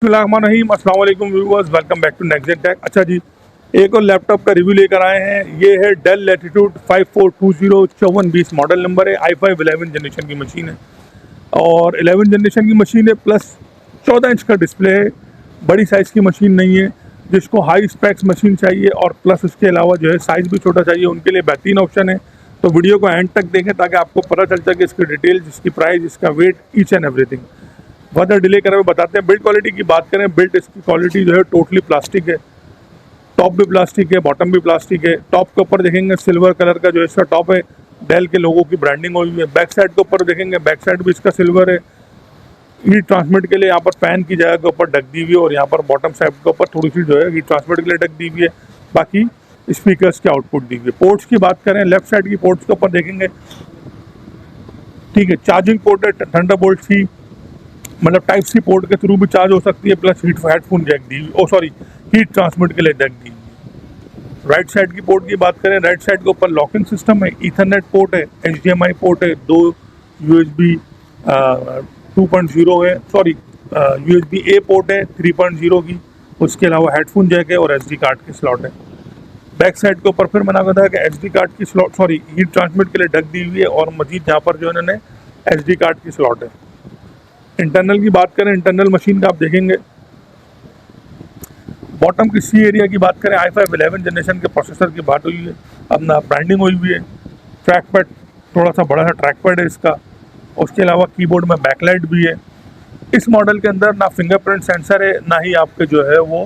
बिस्मिल्लाहिर्रहमानिर्रहीम, अस्सलाम वालेकुम viewers, welcome back to next tech. अच्छा जी, एक और लैपटॉप का रिव्यू लेकर आए हैं। ये है डेल लैटिट्यूड 5420, 5420 मॉडल नंबर है। i5 11 जनरेशन की मशीन है और 11 जनरेशन की मशीन है, प्लस 14 इंच का डिस्प्ले है। बड़ी साइज़ की मशीन नहीं है। जिसको हाई स्पेक्स मशीन चाहिए और प्लस उसके अलावा जो है साइज़ भी छोटा चाहिए, उनके लिए बेहतरीन ऑप्शन है। तो वीडियो को एंड तक देखें ताकि आपको पता चल सके इसकी डिटेल्स, इसकी प्राइस, इसका वेट, ईच एंड एवरीथिंग। ज़्यादा डिले करें बताते हैं। बिल्ड क्वालिटी की बात करें, बिल्ड इसकी क्वालिटी जो है टोटली प्लास्टिक है। टॉप भी प्लास्टिक है, बॉटम भी प्लास्टिक है। टॉप के ऊपर देखेंगे सिल्वर कलर का जो इसका टॉप है, डेल के लोगों की ब्रांडिंग हुई है। बैक साइड के ऊपर देखेंगे, बैक साइड भी इसका सिल्वर है। हीट ट्रांसमिट के लिए यहाँ पर फैन की जगह के ऊपर ढक दी हुई है और यहाँ पर बॉटम साइड के ऊपर थोड़ी सी जो है हीट ट्रांसमिट के लिए ढक दी हुई है। बाकी स्पीकर्स के आउटपुट दी हुई है। पोर्ट्स की बात करें, लेफ्ट साइड की पोर्ट्स के ऊपर देखेंगे, ठीक है, चार्जिंग पोर्ट है, थंडरबोल्ट सी, मतलब टाइप सी पोर्ट के थ्रू भी चार्ज हो सकती है, प्लस हेडफोन जैक दी, हीट ट्रांसमिट के लिए जैक दी। राइट साइड की पोर्ट की बात करें, राइट साइड के ऊपर लॉकिंग सिस्टम है, ईथरनेट पोर्ट है, HDMI पोर्ट है, 2 USB 2.0 है, USB A पोर्ट है 3.0 की। उसके अलावा हेडफोन जैक है और SD कार्ड की स्लॉट है। बैक साइड के ऊपर फिर मैंने कहा था कि SD कार्ड की स्लॉट हीट ट्रांसमिट के लिए ढक दी हुई है और मजीद यहाँ पर जो इन्होंने SD कार्ड की स्लॉट है। इंटरनल की बात करें, इंटरनल मशीन का आप देखेंगे, बॉटम की सी एरिया की बात करें, i5 11 जनरेशन के प्रोसेसर की बात हुई है, अपना ब्रांडिंग हुई हुई है। ट्रैक पैड थोड़ा सा बड़ा सा ट्रैक पैड है इसका। उसके अलावा कीबोर्ड में बैकलाइट भी है। इस मॉडल के अंदर ना फिंगरप्रिंट सेंसर है, ना ही आपके जो है वो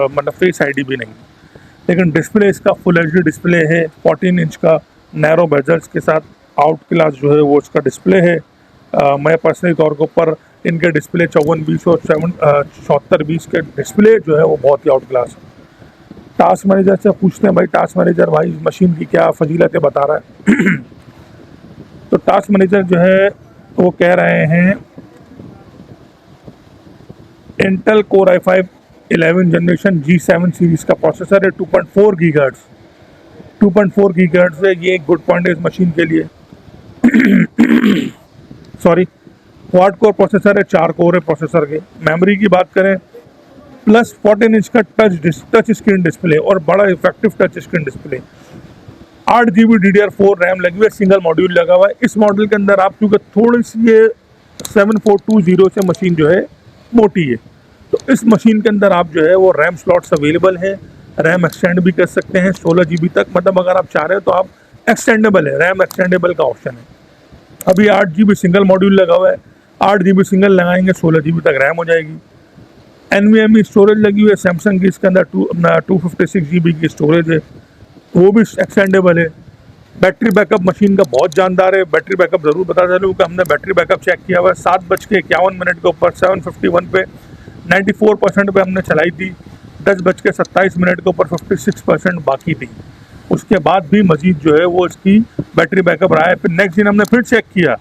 मतलब फेस ID भी नहीं। लेकिन डिस्प्ले इसका फुल HD डिस्प्ले है, 14 इंच का नैरो बेजल्स के साथ आउट क्लास जो है वो इसका डिस्प्ले है। मैं पर्सनली तौर के ऊपर इनके डिस्प्ले 5420 और 7420 के डिस्प्ले जो है वो बहुत ही आउट क्लास है। टास्क मैनेजर से पूछते हैं, भाई टास्क मैनेजर भाई मशीन की क्या फजीलतें बता रहा है। तो टास्क मैनेजर जो है वो कह रहे हैं, Intel core i5 11 generation G7 series का प्रोसेसर है, 2.4 गीगाहर्ट्ज़ 2.4 गीगाहर्ट्ज़ है। ये एक गुड पॉइंट है इस मशीन के लिए। क्वाड कोर प्रोसेसर है, 4 कोर है प्रोसेसर के। मेमोरी की बात करें, प्लस 14 इंच का टच स्क्रीन डिस्प्ले और बड़ा effective touch screen display. 8 GB DDR4 RAM लगी हुई है, सिंगल मॉड्यूल लगा हुआ है। इस मॉडल के अंदर आप क्योंकि थोड़ी सी ये 7420 से मशीन जो है मोटी है, तो इस मशीन के अंदर आप जो है वो रैम स्लॉट्स अवेलेबल है। रैम एक्सटेंड भी कर सकते हैं 16 GB तक, मतलब अगर आप चाह रहे हो तो आप एक्सटेंडेबल है, रैम एक्सटेंडेबल का ऑप्शन है। अभी 8 GB सिंगल मॉड्यूल लगा हुआ है, 8 GB सिंगल लगाएंगे 16 GB तक रैम हो जाएगी। NVMe स्टोरेज लगी हुई है सैमसंग की, इसके अंदर 256 GB की स्टोरेज है, वो भी एक्सटेंडेबल है। बैटरी बैकअप मशीन का बहुत जानदार है। बैटरी बैकअप ज़रूर बता चलूँ कि हमने बैटरी बैकअप चेक किया हुआ है। 7:51 के ऊपर 751 पे 94% पे हमने चलाई थी। 10:27 के ऊपर 56% बाकी थी। उसके बाद भी मजीद जो है वो इसकी बैटरी बैकअप रहा है। फिर नेक्स्ट दिन हमने फिर चेक किया,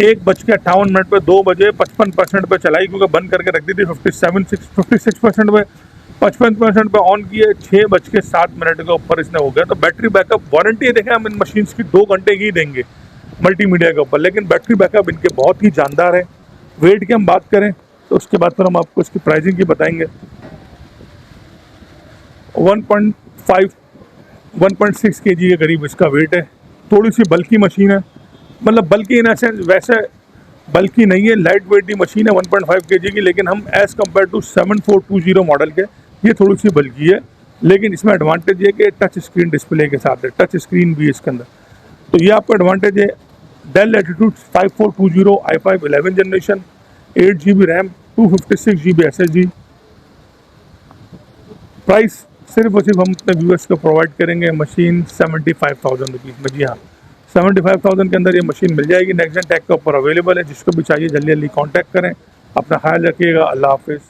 1:58 पे 2:55% पे चलाई, क्योंकि बंद करके रख दी थी 56% पे। 55% पे ऑन किए, 6:07 के ऊपर इसने हो गया। तो बैटरी बैकअप वारंटी देखें हम इन मशीन्स की 2 घंटे की देंगे मल्टीमीडिया के ऊपर, लेकिन बैटरी बैकअप इनके बहुत ही जानदार है। वेट की हम बात करें तो उसके बाद फिर हम आपको इसकी प्राइसिंग की बताएंगे। 1.6 kg के करीब इसका वेट है। थोड़ी सी बल्की मशीन है, मतलब बल्कि इन एसेंस वैसे बल्कि नहीं है, लाइट वेट की मशीन है 1.5 kg की, लेकिन हम एज़ कम्पेयर टू 7420 मॉडल के ये थोड़ी सी बल्कि है। लेकिन इसमें एडवांटेज है कि टच स्क्रीन डिस्प्ले के साथ है, टच स्क्रीन भी है इसके अंदर, तो ये आपका एडवांटेज है। Dell Latitude 5420 i5 11 generation, 8 GB RAM, 256 GB SSD। Price सिर्फ और सिर्फ हम अपने व्यूअर्स को प्रोवाइड करेंगे मशीन 75,000 रुपीज़ में। जी हाँ, 75,000 के अंदर ये मशीन मिल जाएगी। नेक्स्ट टेक के ऊपर अवेलेबल है, जिसको भी चाहिए जल्दी जल्दी कांटेक्ट करें। अपना ख्याल रखिएगा। अल्लाह हाफिज़।